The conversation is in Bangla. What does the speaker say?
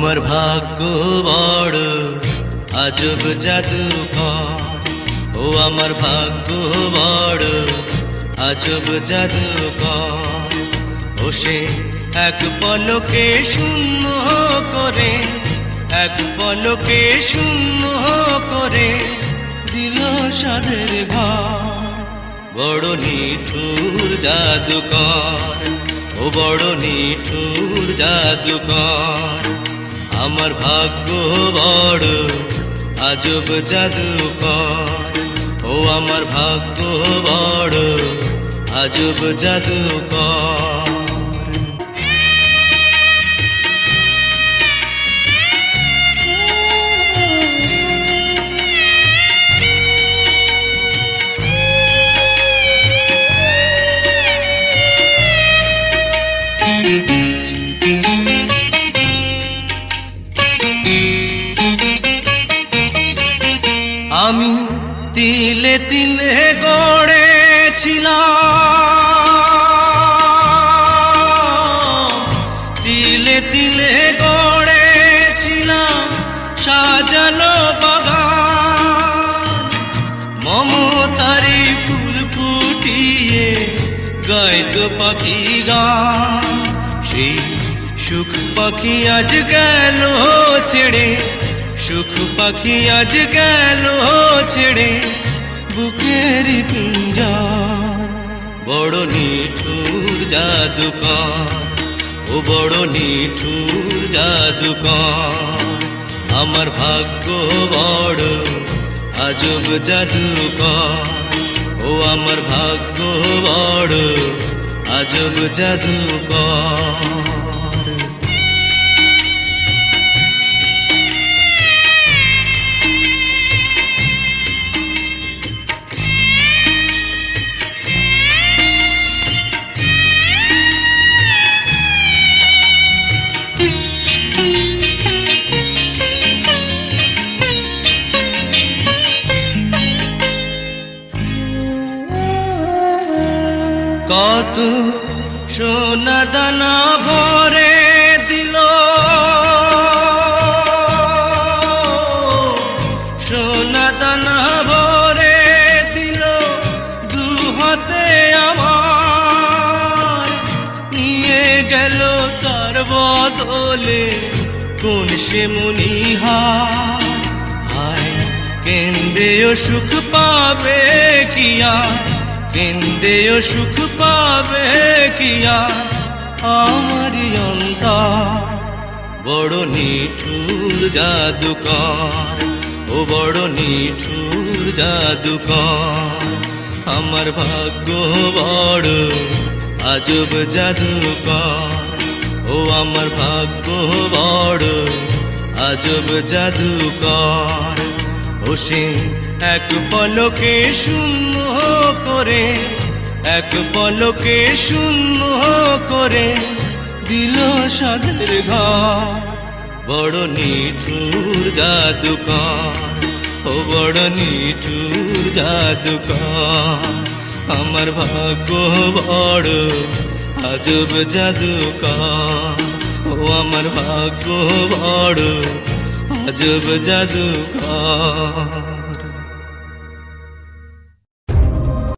আমার ভাগ্য বড় আজব জাদুকর, ও আমার ভাগ্য বড় আজব জাদুকর। ও সে এক পলকে শূন্য করে, এক পলকে শূন্য করে দিল সাধের ঘর। বড় নিঠুর জাদুকর, ও বড় নিঠুর জাদুকর। আমার ভাগ্য বড় আজব জাদুকর, ও আমার ভাগ্য বড় আজব জাদুকর। আমি তিলে তিলে গড়েছিলাম, তিলে তিলে গড়েছিলাম সাজানো বাগান। মমতারি ফুল ফুটিয়ে গাইতো পাখি গান। সেই সুখ পাখি আজ গেল ছেড়ে, সুখ পাখি আজ গেল ছেড়ে বুকের পিঞ্জর। বড় নিঠুর জাদুকর, ও বড় নিঠুর জাদুকর। আমার ভাগ্য বড় আজব জাদুকর, ও আমার ভাগ্য বড় আজব জাদুকর। কত সোনা দানা ভরে দিল, সোনা দানা ভরে দিল দু হাতে আমার। নিয়ে গেল তার বদলে কোন সে মনিহার। হায় কেন্দ্রেও সুখ পাবে কিয়া, কেন্দ্রেও সুখ পাবে কিয়া আমারি অন্তর। বড় নিঠুর জাদুকর, ও বড় নিঠুর জাদুকর। আমার ভাগ্য বড় আজব জাদুকর, ও আমার ভাগ্য বড় আজব জাদুকর। ও সে এক পলকে শূন্য করে, এক পলকে শূন্য করে দিল সাধের ঘর। বড় নিঠুর জাদুকর, ও বড় নিঠুর জাদুকর। আমার ভাগ্য বড় আজব জাদুকর, ও আমার ভাগ্য বড় আজব জাদুকর।